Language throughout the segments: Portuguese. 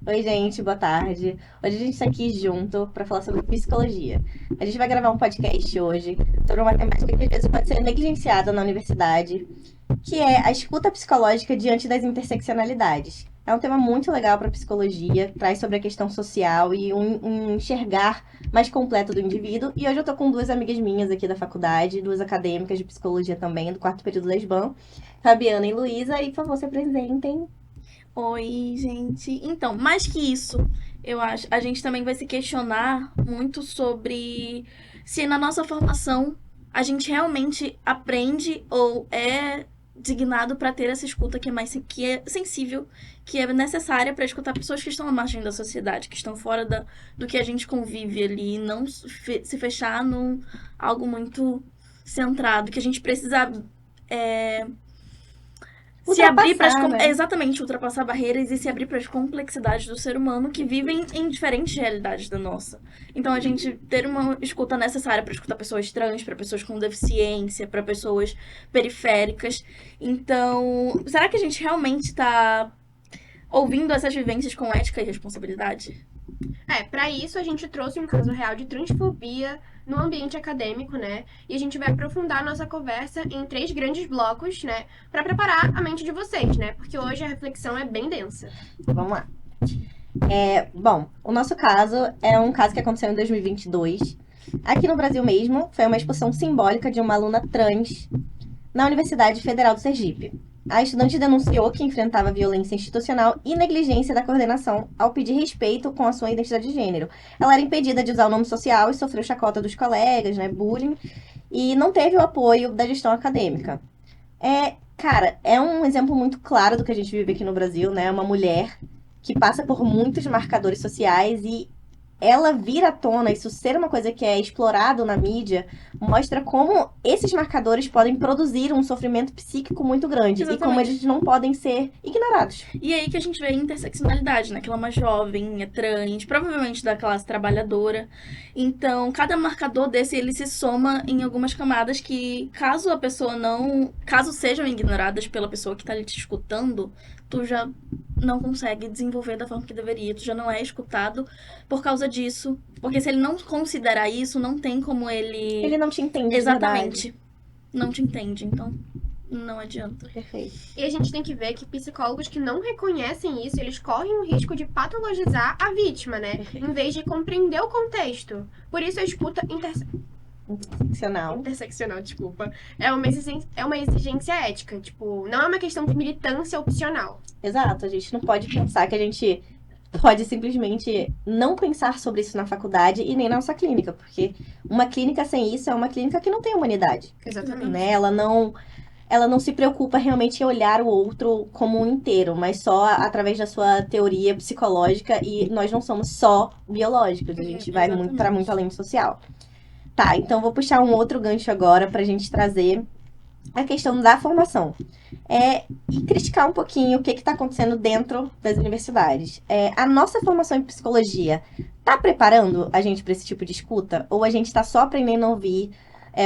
Oi, gente, boa tarde. Hoje a gente está aqui junto para falar sobre psicologia. A gente vai gravar um podcast hoje sobre uma temática que às vezes pode ser negligenciada na universidade, que é a escuta psicológica diante das interseccionalidades. É um tema muito legal para a psicologia, traz sobre a questão social e um enxergar mais completo do indivíduo. E hoje eu tô com duas amigas minhas aqui da faculdade, duas acadêmicas de psicologia também, do quarto período da SBAM, Fabiana e Luísa, e por favor se apresentem. Oi, gente. Então, mais que isso, eu acho, a gente também vai se questionar muito sobre se na nossa formação a gente realmente aprende ou é designado para ter essa escuta que é mais que é sensível, que é necessária para escutar pessoas que estão à margem da sociedade, que estão fora do que a gente convive ali, e não se fechar num algo muito centrado, que a gente precisa é, se abrir para Ultrapassar, né? exatamente ultrapassar barreiras e se abrir para as complexidades do ser humano que vivem em diferentes realidades da nossa. Então a gente ter uma escuta necessária para escutar pessoas trans, para pessoas com deficiência, para pessoas periféricas. Então, será que a gente realmente está ouvindo essas vivências com ética e responsabilidade? Para isso a gente trouxe um caso real de transfobia no ambiente acadêmico, né? E a gente vai aprofundar nossa conversa em três grandes blocos, né? Para preparar a mente de vocês, né? Porque hoje a reflexão é bem densa. Vamos lá. Bom, o nosso caso é um caso que aconteceu em 2022. Aqui no Brasil mesmo, foi uma expulsão simbólica de uma aluna trans na Universidade Federal do Sergipe. A estudante denunciou que enfrentava violência institucional e negligência da coordenação ao pedir respeito com a sua identidade de gênero. Ela era impedida de usar o nome social e sofreu chacota dos colegas, né, bullying, e não teve o apoio da gestão acadêmica. Cara, é um exemplo muito claro do que a gente vive aqui no Brasil, né? Uma mulher que passa por muitos marcadores sociais e ela vir à tona, isso ser uma coisa que é explorado na mídia, mostra como esses marcadores podem produzir um sofrimento psíquico muito grande e como Exatamente. eles não podem ser ignorados. E aí que a gente vê a interseccionalidade, né? Que ela é uma jovem, é trans, provavelmente da classe trabalhadora. Então, cada marcador desse, ele se soma em algumas camadas que, caso a pessoa não... Caso sejam ignoradas pela pessoa que tá ali te escutando, tu já não consegue desenvolver da forma que deveria. Tu já não é escutado por causa disso. Porque se ele não considerar isso, não tem como Ele ele... não te entende de verdade. Exatamente. Não te entende, então não adianta. Perfeito. E a gente tem que ver que psicólogos que não reconhecem isso, eles correm o risco de patologizar a vítima, né? Perfeito. Em vez de compreender o contexto. Por isso a escuta Interseccional. interseccional, desculpa, é uma exigência ética. Tipo, não é uma questão de militância opcional. Exato, a gente não pode pensar que a gente pode simplesmente não pensar sobre isso na faculdade e nem na nossa clínica, porque uma clínica sem isso é uma clínica que não tem humanidade, Exatamente. né? Ela não se preocupa realmente em olhar o outro como um inteiro, mas só através da sua teoria psicológica e nós não somos só biológicos, a gente vai muito para muito além do social. Tá, então vou puxar um outro gancho agora pra gente trazer a questão da formação. E criticar um pouquinho o que está acontecendo dentro das universidades. A nossa formação em psicologia está preparando a gente para esse tipo de escuta? Ou a gente está só aprendendo a ouvir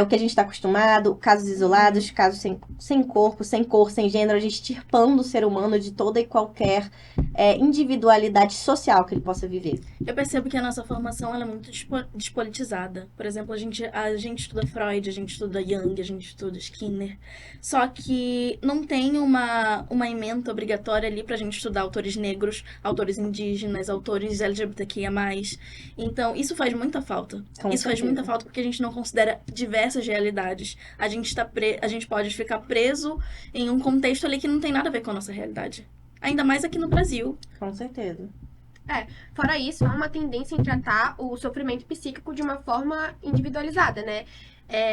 o que a gente está acostumado, casos isolados, casos sem corpo, sem cor, sem gênero, a gente extirpando o ser humano de toda e qualquer individualidade social que ele possa viver? Eu percebo que a nossa formação ela é muito despolitizada. Por exemplo, a gente estuda Freud, a gente estuda Jung, a gente estuda Skinner. Só que não tem uma ementa obrigatória ali pra gente estudar autores negros, autores indígenas, autores LGBTQIA+. Então, isso faz muita falta. Com Isso faz certeza. muita falta porque a gente não considera diversas realidades. A gente pode ficar preso em um contexto ali que não tem nada a ver com a nossa realidade. Ainda mais aqui no Brasil. Com certeza. Fora isso, há uma tendência em tratar o sofrimento psíquico de uma forma individualizada, né?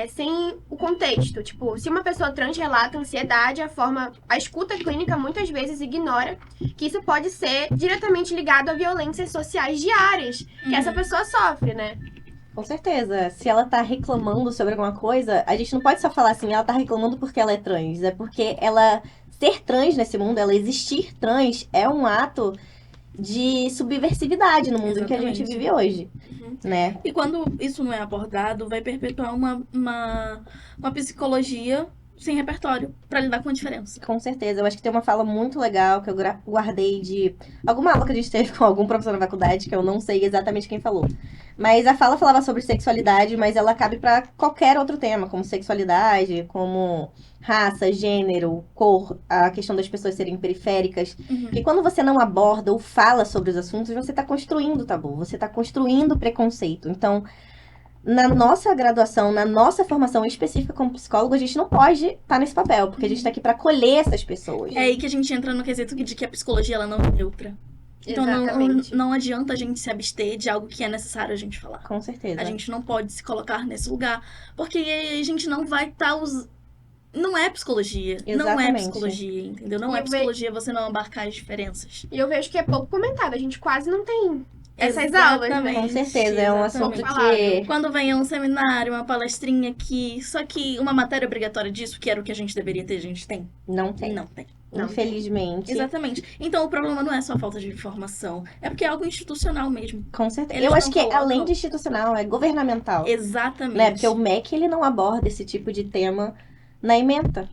Sem o contexto. Tipo, se uma pessoa trans relata ansiedade, a escuta clínica muitas vezes ignora que isso pode ser diretamente ligado a violências sociais diárias que essa pessoa sofre, né? Com certeza. Se ela tá reclamando sobre alguma coisa, a gente não pode só falar assim, ela tá reclamando porque ela é trans. É porque ela ser trans nesse mundo, ela existir trans, é um ato de subversividade no mundo em que a gente Exatamente. vive hoje, né? E quando isso não é abordado, vai perpetuar uma psicologia sem repertório pra lidar com a diferença. Com certeza. Eu acho que tem uma fala muito legal que eu guardei de alguma aula que a gente teve com algum professor na faculdade, que eu não sei exatamente quem falou. Mas a fala falava sobre sexualidade, mas ela cabe pra qualquer outro tema, como sexualidade, como raça, gênero, cor, a questão das pessoas serem periféricas. Porque quando você não aborda ou fala sobre os assuntos, você tá construindo tabu, você tá construindo preconceito. Então, na nossa graduação, na nossa formação específica como psicólogo, a gente não pode estar nesse papel, porque a gente tá aqui pra acolher essas pessoas. É aí que a gente entra no quesito de que a psicologia ela não é neutra. Então Exatamente. não adianta a gente se abster de algo que é necessário a gente falar. Com certeza. A gente não pode se colocar nesse lugar, porque aí a gente não vai estar Não é psicologia. Não é Exatamente. psicologia, entendeu? Não E é eu psicologia você não abarcar as diferenças. E eu vejo que é pouco comentado, a gente quase não tem essas aulas, né? Com certeza, é um assunto Exatamente. que... Quando vem um seminário, uma palestrinha aqui, só que uma matéria obrigatória disso, que era o que a gente deveria ter, a gente tem? Não tem. Não tem. Infelizmente. Exatamente. Então o problema não é só a falta de informação, é porque é algo institucional mesmo. Com certeza. Eles Eu acho não que colocam- além de institucional, é governamental. Exatamente. Né? Porque o MEC, ele não aborda esse tipo de tema na ementa.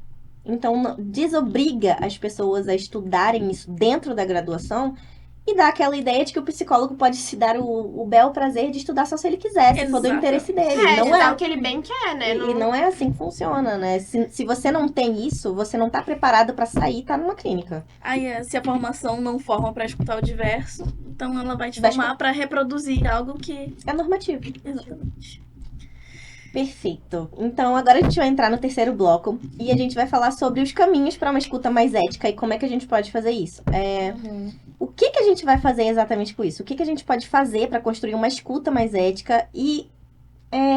Então, desobriga as pessoas a estudarem isso dentro da graduação e dá aquela ideia de que o psicólogo pode se dar o bel prazer de estudar só se ele quiser, se for do Exato. interesse dele. Não Não é é. o que ele bem quer, né? E não é assim que funciona, né? Se você não tem isso, você não tá preparado pra sair e tá numa clínica. Aí, se a formação não forma pra escutar o diverso, então ela vai te Vai formar pra reproduzir algo que... É normativo. Exatamente. Perfeito. Então agora a gente vai entrar no terceiro bloco e a gente vai falar sobre os caminhos para uma escuta mais ética e como é que a gente pode fazer isso. O que a gente vai fazer exatamente com isso? O que a gente pode fazer para construir uma escuta mais ética e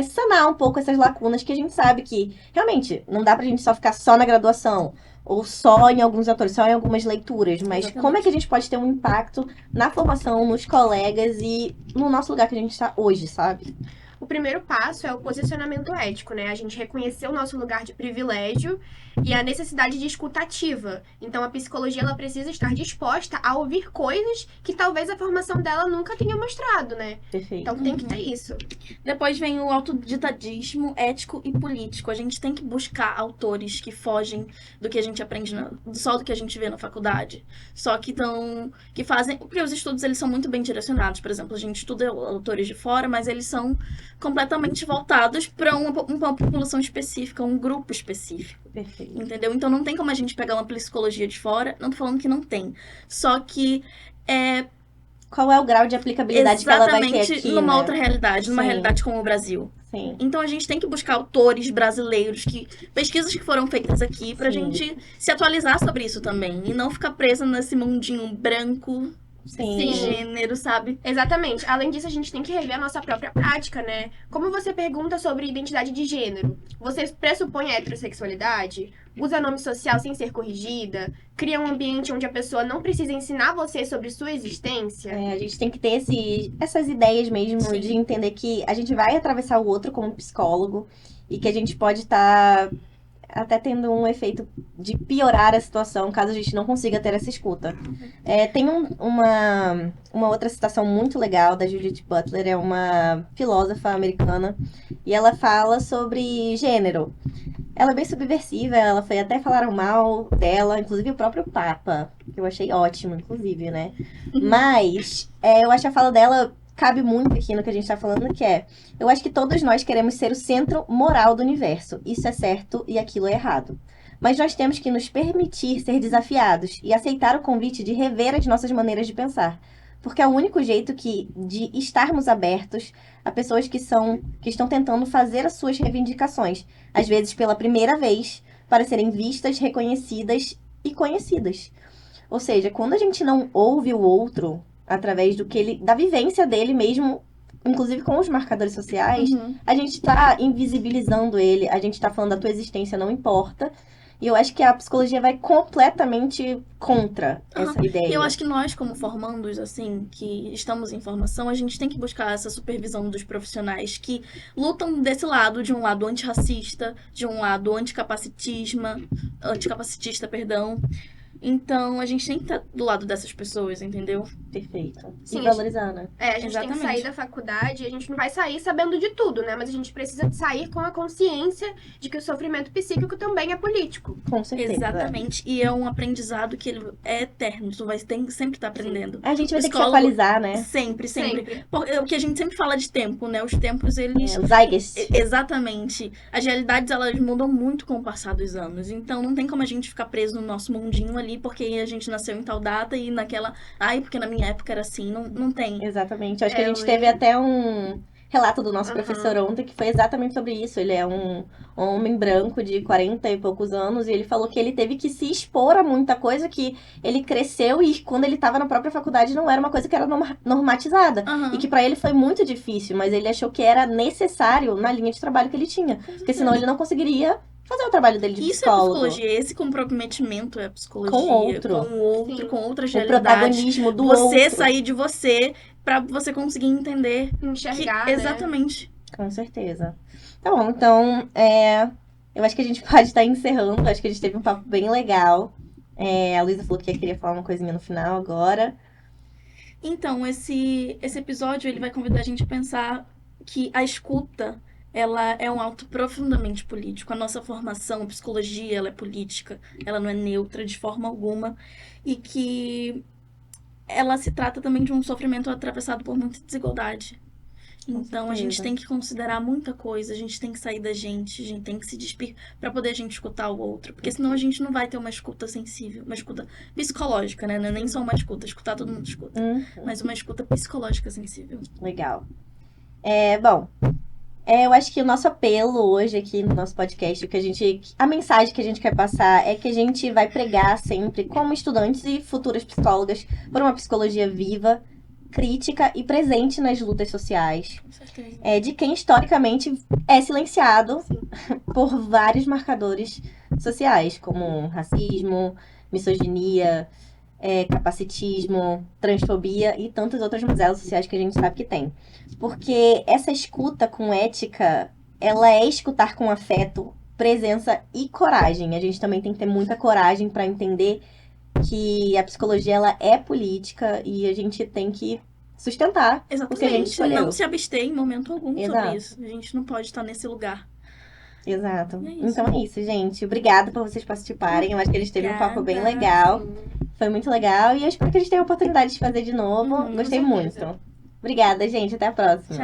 sanar um pouco essas lacunas que a gente sabe que realmente não dá pra gente só ficar só na graduação ou só em alguns autores, só em algumas leituras, mas Exatamente. como é que a gente pode ter um impacto na formação, nos colegas e no nosso lugar que a gente está hoje, sabe? O primeiro passo é o posicionamento ético, né? A gente reconhecer o nosso lugar de privilégio e a necessidade de escuta ativa. Então, a psicologia ela precisa estar disposta a ouvir coisas que talvez a formação dela nunca tenha mostrado, né? Perfeito. Então, tem que ter isso. Depois vem o autodidadismo ético e político. A gente tem que buscar autores que fogem do que a gente aprende, só do que a gente vê na faculdade. Só que fazem... Porque os estudos, eles são muito bem direcionados. Por exemplo, a gente estuda autores de fora, mas eles são completamente voltados para uma população específica, um grupo específico. Perfeito. Entendeu? Então não tem como a gente pegar uma psicologia de fora. Não tô falando que não tem. Só que Qual é o grau de aplicabilidade que ela vai ter exatamente aqui, numa né? outra realidade, numa Sim. realidade como o Brasil. Sim. Então a gente tem que buscar autores brasileiros, pesquisas que foram feitas aqui, pra Sim. gente se atualizar sobre isso também. E não ficar presa nesse mundinho branco, Sim. gênero, sabe? Exatamente. Além disso, a gente tem que rever a nossa própria prática, né? Como você pergunta sobre identidade de gênero? Você pressupõe a heterossexualidade? Usa nome social sem ser corrigida? Cria um ambiente onde a pessoa não precisa ensinar você sobre sua existência? A gente tem que ter essas ideias mesmo Sim. de entender que a gente vai atravessar o outro como psicólogo e que a gente pode estar até tendo um efeito de piorar a situação caso a gente não consiga ter essa escuta. Tem uma outra citação muito legal da Judith Butler, é uma filósofa americana, e ela fala sobre gênero. Ela é bem subversiva, ela foi até falaram mal dela, inclusive o próprio Papa, que eu achei ótimo, inclusive, né? Mas eu acho a fala dela cabe muito aqui no que a gente tá falando, que eu acho que todos nós queremos ser o centro moral do universo. Isso é certo e aquilo é errado. Mas nós temos que nos permitir ser desafiados e aceitar o convite de rever as nossas maneiras de pensar. Porque é o único jeito de estarmos abertos a pessoas que estão tentando fazer as suas reivindicações, às vezes pela primeira vez, para serem vistas, reconhecidas e conhecidas. Ou seja, quando a gente não ouve o outro através da vivência dele mesmo, inclusive com os marcadores sociais, a gente tá invisibilizando ele, a gente tá falando a tua existência não importa. E eu acho que a psicologia vai completamente contra essa ideia. E eu acho que nós, como formandos, assim, que estamos em formação, a gente tem que buscar essa supervisão dos profissionais que lutam desse lado, de um lado antirracista, de um lado anticapacitista, Então, a gente tem que estar do lado dessas pessoas, entendeu? Perfeito. Sim, E valorizar, né? a gente tem que Exatamente. sair da faculdade, a gente não vai sair sabendo de tudo, né? Mas a gente precisa sair com a consciência de que o sofrimento psíquico também é político. Com certeza. Exatamente. E é um aprendizado que ele é eterno. Tu vai sempre estar aprendendo. A gente vai ter que se Psicólogo- atualizar, né? Sempre, sempre. Sempre. Porque o que a gente sempre fala de tempo, né? Os tempos, eles... O Zeitgeist. Exatamente. As realidades, elas mudam muito com o passar dos anos. Então, não tem como a gente ficar preso no nosso mundinho ali, porque a gente nasceu em tal data e naquela... Ai, porque na minha época era assim. Não tem. Exatamente. Eu acho que a É, gente eu teve até um relato do nosso Aham. professor ontem que foi exatamente sobre isso. Ele é um homem branco de 40 e poucos anos e ele falou que ele teve que se expor a muita coisa que ele cresceu e quando ele estava na própria faculdade não era uma coisa que era normatizada. Aham. E que pra ele foi muito difícil, mas ele achou que era necessário na linha de trabalho que ele tinha. Porque senão ele não conseguiria fazer o trabalho dele de Isso é psicólogo. psicologia. Esse comprometimento é psicologia. Com outro. Com o outro, Sim. com outras O realidades. protagonismo do Você outro. sair de você pra você conseguir entender. Enxergar, que... né? Exatamente. Com certeza. Tá bom, então, eu acho que a gente pode estar encerrando. Acho que a gente teve um papo bem legal. A Luísa falou que queria falar uma coisinha no final agora. Então, esse episódio, ele vai convidar a gente a pensar que a escuta, ela é um ato profundamente político. A nossa formação, a psicologia, ela é política. Ela não é neutra de forma alguma. E que ela se trata também de um sofrimento atravessado por muita desigualdade. Então, a gente certeza. tem que considerar muita coisa, a gente tem que sair da gente, a gente tem que se despir pra poder a gente escutar o outro. Porque senão a gente não vai ter uma escuta sensível, uma escuta psicológica, né? Não é nem só uma escuta, escutar todo mundo escuta. Mas uma escuta psicológica sensível. Legal. Bom, eu acho que o nosso apelo hoje aqui no nosso podcast, a mensagem que a gente quer passar é que a gente vai pregar sempre, como estudantes e futuras psicólogas, por uma psicologia viva, crítica e presente nas lutas sociais. Com certeza. De quem historicamente é silenciado por vários marcadores sociais, como racismo, misoginia, capacitismo, transfobia e tantas outras mazelas sociais que a gente sabe que tem. Porque essa escuta com ética, ela é escutar com afeto, presença e coragem. A gente também tem que ter muita coragem para entender que a psicologia ela é política e a gente tem que sustentar o que a gente Exatamente. escolheu. Não se abster em momento algum Exato. sobre isso. A gente não pode estar nesse lugar. Exato. É isso. Então é isso, gente. Obrigada por vocês participarem. Eu acho que a gente teve um papo bem Obrigada. legal. Foi muito legal. E eu espero que a gente tenha a oportunidade de fazer de novo. Uhum, Gostei com muito. certeza. Obrigada, gente. Até a próxima. Tchau.